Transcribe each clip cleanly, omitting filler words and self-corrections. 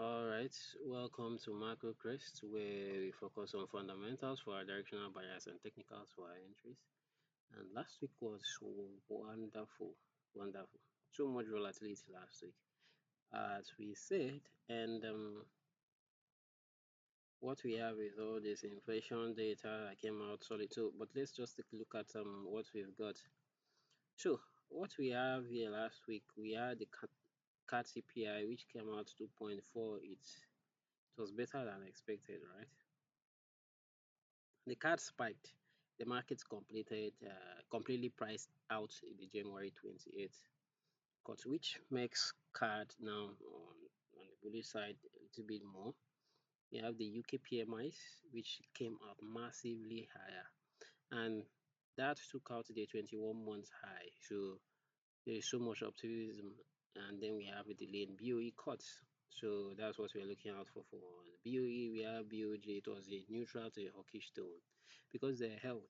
All right, welcome to Macro Crest, where we focus on fundamentals for our directional bias and technicals for our entries. And last week was wonderful, wonderful. So much volatility last week, as we said. And what we have is all this inflation data that came out solid too. But let's just take a look at what we've got. So what we have here last week, we had the CAT CPI, which came out 2.4. It was better than expected, right? The card spiked. The markets completely priced out the January 28th cut, which makes card now on the bullish side a little bit more. You have the UK PMIs, which came out massively higher, and that took out the 21 months high. So there is so much optimism, and then we have a delay in BOE cuts. So that's what we're looking out for. For the BOE, we have BOJ. It was a neutral to a hawkish tone because they held,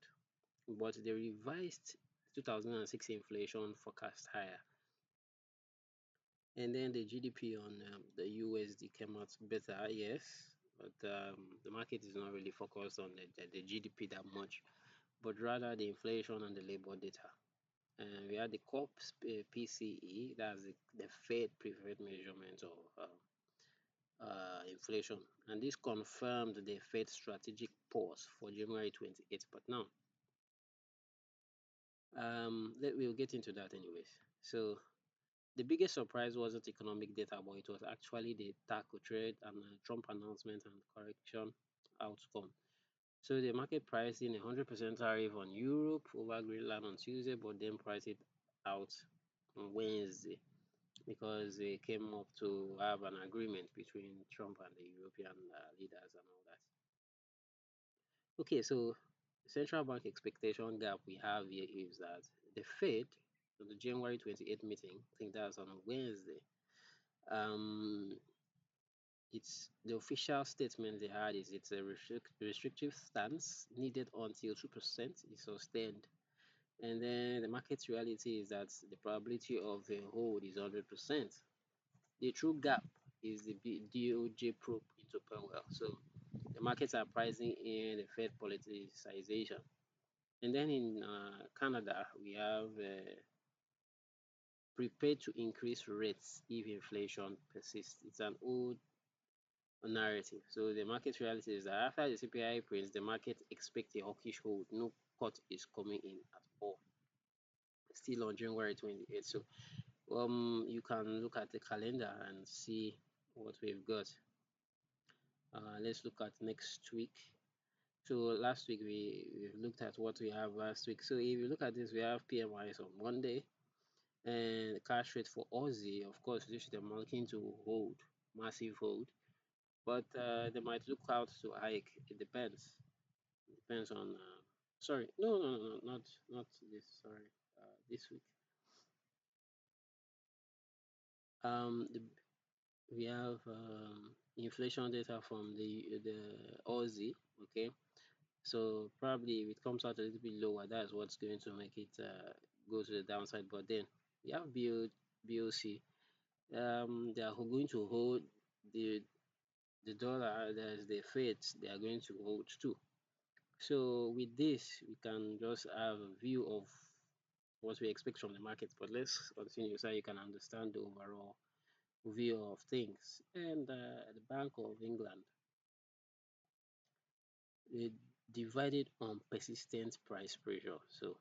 but they revised 2006 inflation forecast higher. And then the GDP on the USD came out better, yes, but the market is not really focused on the GDP that much, but rather the inflation and the labor data. And we had the core PCE, that's the Fed preferred measurement of inflation, and this confirmed the Fed strategic pause for January 28th. But now, we'll get into that anyways. So the biggest surprise wasn't economic data, but it was actually the taco trade and Trump announcement and correction outcome. So the market priced in 100% tariff on Europe over Greenland on Tuesday, but then priced it out on Wednesday because they came up to have an agreement between Trump and the European leaders and all that. Okay, so central bank expectation gap we have here is that the Fed, on the January 28th meeting, I think that's on Wednesday, um, it's the official statement they had is it's a restrictive stance needed until 2% is sustained. And then the market reality is that the probability of a hold is 100%. The true gap is the DOJ probe into Powell. So the markets are pricing in the Fed politicization. And then in Canada, we have prepared to increase rates if inflation persists. It's an old narrative. So the market reality is that after the CPI prints, the market expects a hawkish hold. No cut is coming in at all. Still on January 28th. So you can look at the calendar and see what we've got. Let's look at next week. So last week we looked at what we have last week. So if you look at this, we have PMIs on Monday and cash rate for Aussie. Of course, this is the looking to hold, massive hold, but they might look out to hike. It depends. It depends on. Sorry, no, not this. Sorry, this week. The, we have inflation data from the Aussie. Okay, so probably if it comes out a little bit lower, that's what's going to make it go to the downside. But then we have BOC. They are going to hold the the dollar. There's the Fed. They are going to hold too. So with this, we can just have a view of what we expect from the market. But let's continue so you can understand the overall view of things. And the Bank of England, they divided on persistent price pressure. So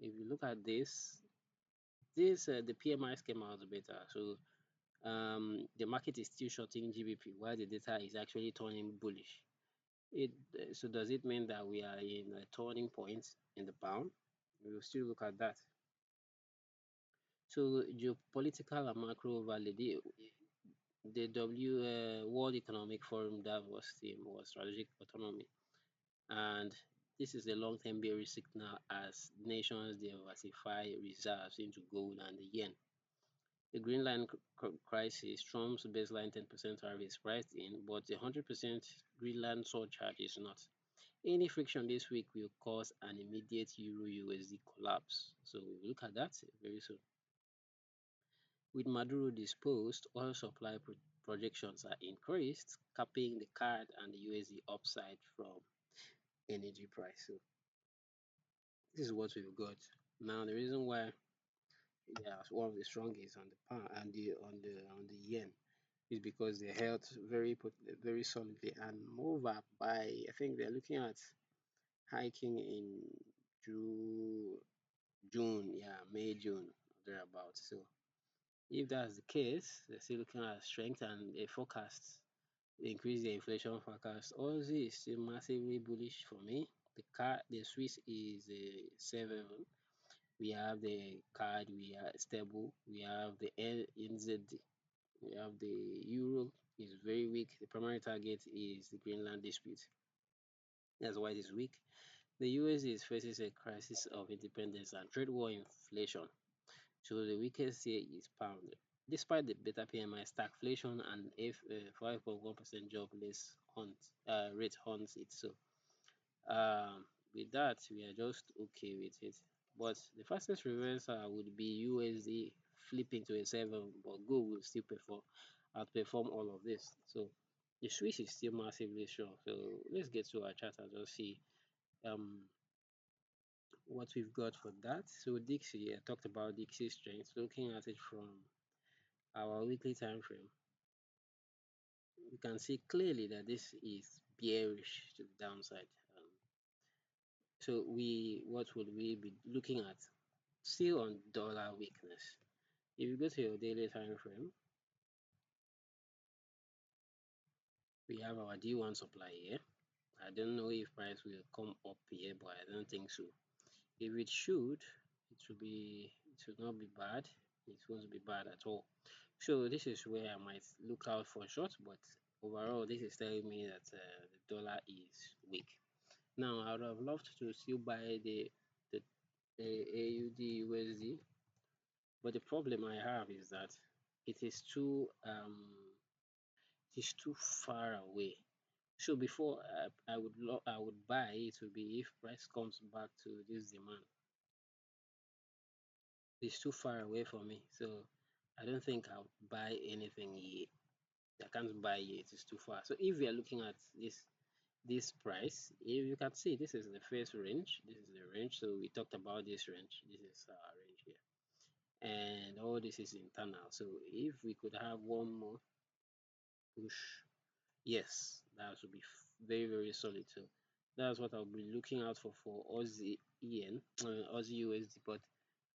if you look at this the PMIs came out better. So the market is still shorting GBP while the data is actually turning bullish. So does it mean that we are in a turning point in the pound? We will still look at that. So geopolitical and macro value, the World Economic Forum Davos theme was strategic autonomy, and this is a long-term bearish signal as nations diversify reserves into gold and the yen. The Greenland crisis, Trump's baseline 10% tariff is priced in, but the 100% Greenland surcharge is not. Any friction this week will cause an immediate Euro USD collapse. So we'll look at that very soon. With Maduro disposed, oil supply projections are increased, capping the CAD and the USD upside from energy price. So this is what we've got. Now the reason why yeah one of the strongest on the pound and the yen is because they held very solidly and move up by I think they're looking at hiking in June, yeah, May, June, thereabouts. So if that's the case, they're still looking at strength and a forecast, increase the inflation forecast. Aussie is still massively bullish for me. The Swiss is a 7. We have the card, we are stable. We have the NZD, we have the Euro is very weak. The primary target is the Greenland dispute. That's why it is weak. The US is faces a crisis of independence and trade war inflation. So the weakest here is pound. Despite the better PMI, stagflation and 5.1% jobless rate haunts it. So um, with that, we are just okay with it. But the fastest reversal would be USD flipping to a 7, but gold will still outperform all of this. So the Swiss is still massively strong. So let's get to our chart and just see um what we've got for that. So Dixie, I talked about Dixie strength. Looking at it from our weekly time frame, you can see clearly that this is bearish to the downside. So what would we be looking at? Still on dollar weakness. If you go to your daily time frame, we have our D1 supply here. I don't know if price will come up here, but I don't think so. If it should, it should not be bad. It won't be bad at all. So this is where I might look out for short, but overall this is telling me that the dollar is weak. Now I would have loved to still buy the, the AUD USD, but the problem I have is that it is too far away. So before I would buy it would be if price comes back to this demand. It's too far away for me, so I don't think I'll buy anything yet. I can't buy yet, it's too far. So if we are looking at this price, if you can see this is the first range, this is the range. So we talked about this range, this is our range here, and all this is internal. So if we could have one more push, yes, that would be very solid. So that's what I'll be looking out for Aussie yen, Aussie USD, but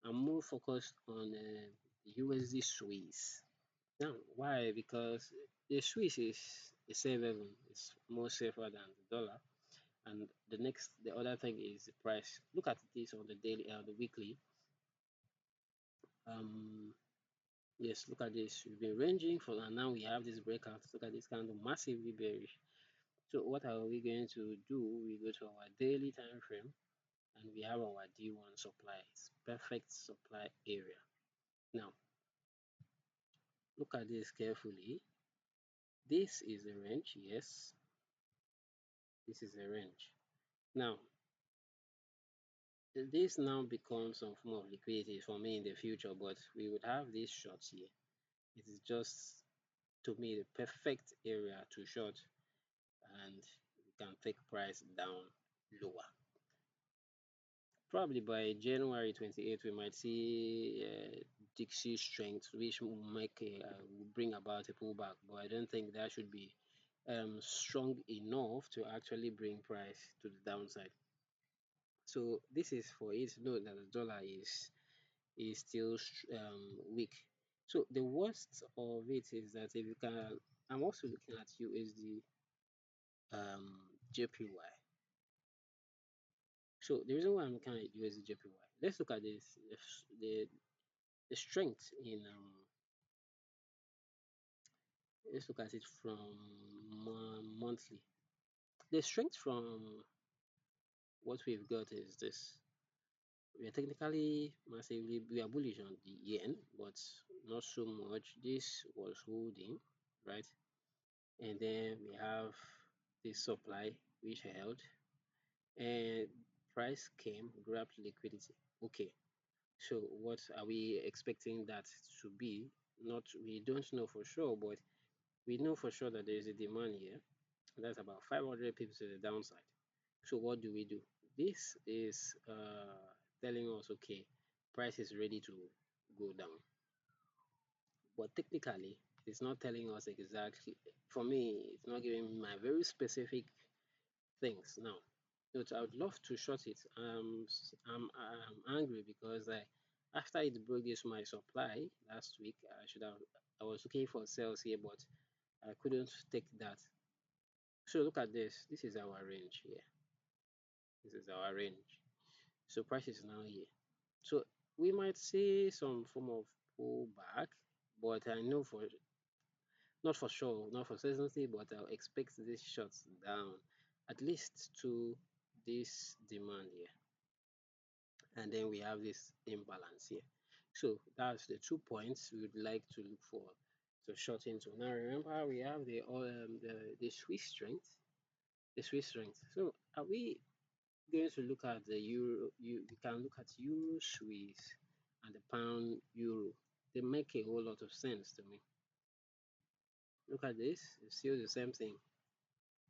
I'm more focused on USD Swiss. Now, why? Because the Swiss is a safe haven. It's more safer than the dollar. And the other thing is the price. Look at this on the daily, the weekly. Um, yes, look at this. We've been ranging for, and now we have this breakout. Look at this candle, massively bearish. So what are we going to do? We go to our daily time frame, and we have our D1 supply. It's perfect supply area. Now, look at this carefully. This is a range, yes. This is a range. Now, this now becomes some form of liquidity for me in the future, but we would have these shorts here. It is just to me the perfect area to short, and we can take price down lower. Probably by January 28th, we might see Dixie strength, which will bring about a pullback, but I don't think that should be strong enough to actually bring price to the downside. So this is for it to know that the dollar is still weak. So the worst of it is that if you can, I'm also looking at USD JPY. So the reason why I'm looking at USD JPY, let's look at this the strength in let's look at it from monthly. The strength from what we've got is this. We are technically massively we are bullish on the yen, but not so much. This was holding, right? And then we have this supply which held, and price came, grabbed liquidity. Okay, so what are we expecting that to be? Not we don't know for sure, but We know for sure that there is a demand here. That's about 500 pips to the downside. So what do we do? This is telling us, okay, price is ready to go down. But technically, it's not telling us exactly. For me, it's not giving me my very specific things. Now, but I would love to short it. I'm angry because after it broke this my supply last week, I was looking for sales here, but I couldn't take that. So look at this. This is our range here. This is our range. So price is now here. So we might see some form of pullback, but I know for not for sure, not for certainty, but I'll expect this shot down at least to this demand here. And then we have this imbalance here. So that's the 2 points we would like to look for to short into. Now remember we have the Swiss strength, the Swiss strength. So are we going to look at the euro? We can look at euro Swiss and the pound euro. They make a whole lot of sense to me. Look at this, it's still the same thing.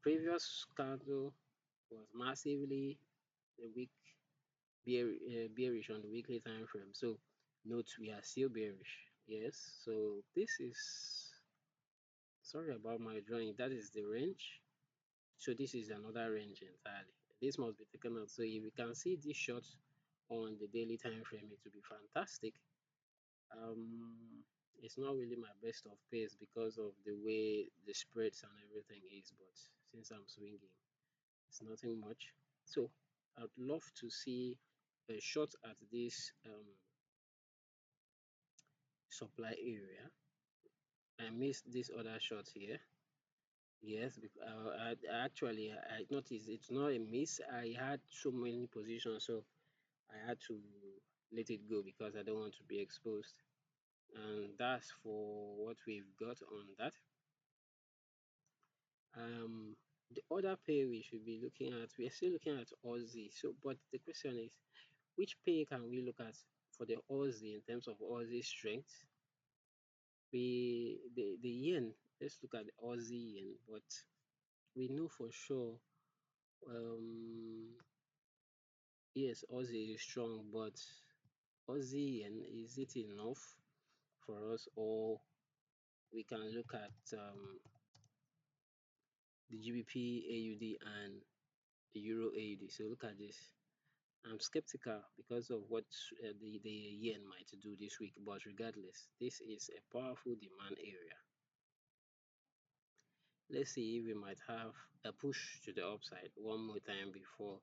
Previous candle was massively the weak bearish on the weekly time frame. So note we are still bearish. Yes. So this is, sorry about my drawing. That is the range. So this is another range entirely. This must be taken out. So if you can see this shot on the daily time frame, it will be fantastic. It's not really my best of pace because of the way the spreads and everything is, but since I'm swinging, it's nothing much. So I'd love to see a shot at this supply area. I missed this other shot here. Yes, I noticed it's not a miss. I had so many positions, so I had to let it go because I don't want to be exposed. And that's for what we've got on that. The other pair we should be looking at, we are still looking at Aussie. So, but the question is, which pair can we look at for the Aussie in terms of Aussie strength? The yen. Let's look at the Aussie yen, but we know for sure. Um, yes, Aussie is strong, but Aussie yen, is it enough for us, or we can look at the GBP AUD and the Euro AUD? So look at this. I'm skeptical because of what the yen might do this week, but regardless, this is a powerful demand area. Let's see if we might have a push to the upside one more time before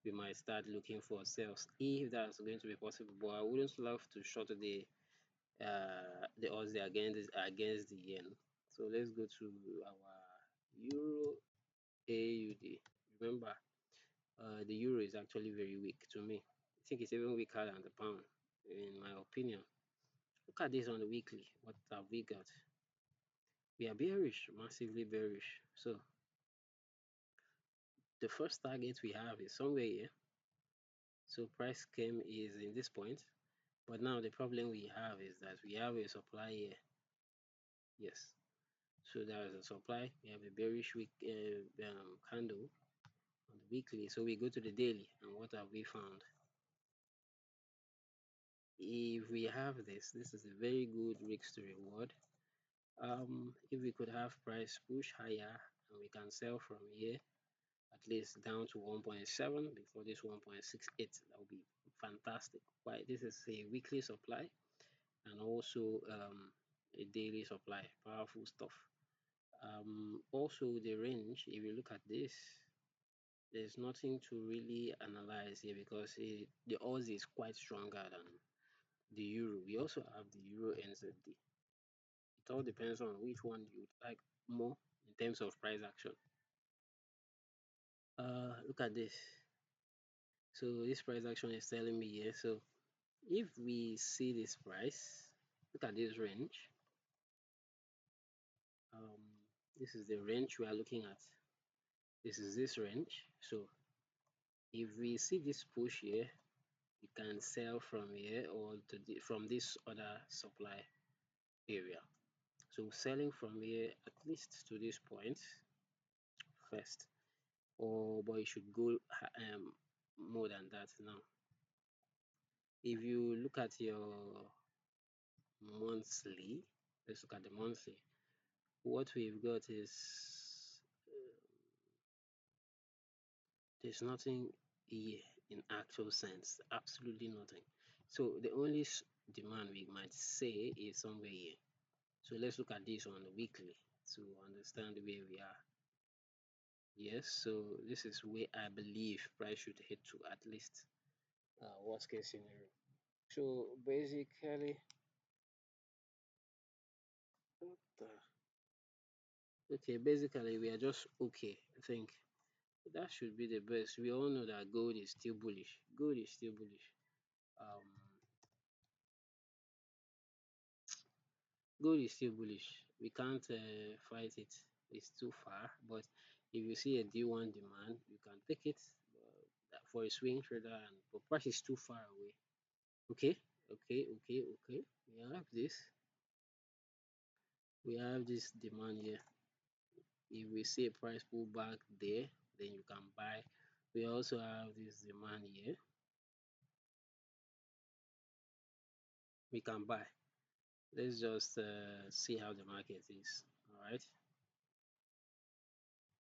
we might start looking for sales, if that's going to be possible. But I wouldn't love to short the Aussie against the yen. So let's go to our Euro AUD. Remember, the euro is actually very weak to me. I think it's even weaker than the pound, in my opinion. Look at this on the weekly. What have we got? We are bearish, massively bearish. So the first target we have is somewhere here. So price came is in this point, but now the problem we have is that we have a supply here. Yes, so there is a supply. We have a bearish week candle on the weekly. So we go to the daily, and what have we found? If we have this is a very good risk to reward. If we could have price push higher and we can sell from here at least down to 1.7 before this 1.68, that would be fantastic. Why? This is a weekly supply and also a daily supply. Powerful stuff. Also the range, if you look at this, there's nothing to really analyze here because the Aussie is quite stronger than the euro. We also have the euro NZD. It all depends on which one you would like more in terms of price action. Look at this. So this price action is telling me here. So if we see this price, look at this range. This is the range we are looking at. This is this range. So if we see this push here, you can sell from here or from this other supply area. So selling from here at least to this point first, or but it should go more than that now. If you look at your monthly, let's look at the monthly. What we've got is there's nothing here in actual sense, absolutely nothing. So the only demand we might say is somewhere here. So let's look at this on the weekly to understand where we are. Yes, so this is where I believe price should hit to at least worst case scenario. So basically, what okay, basically we are just okay. I think that should be the best. We all know that gold is still bullish. Gold is still bullish. Um, Gold is still bullish. We can't fight it. It's too far. But if you see a D1 demand, you can take it for a swing trader, and but price is too far away. Okay, okay. We have this. We have this demand here. If we see a price pull back there, then you can buy. We also have this demand here. We can buy. Let's just see how the market is. All right.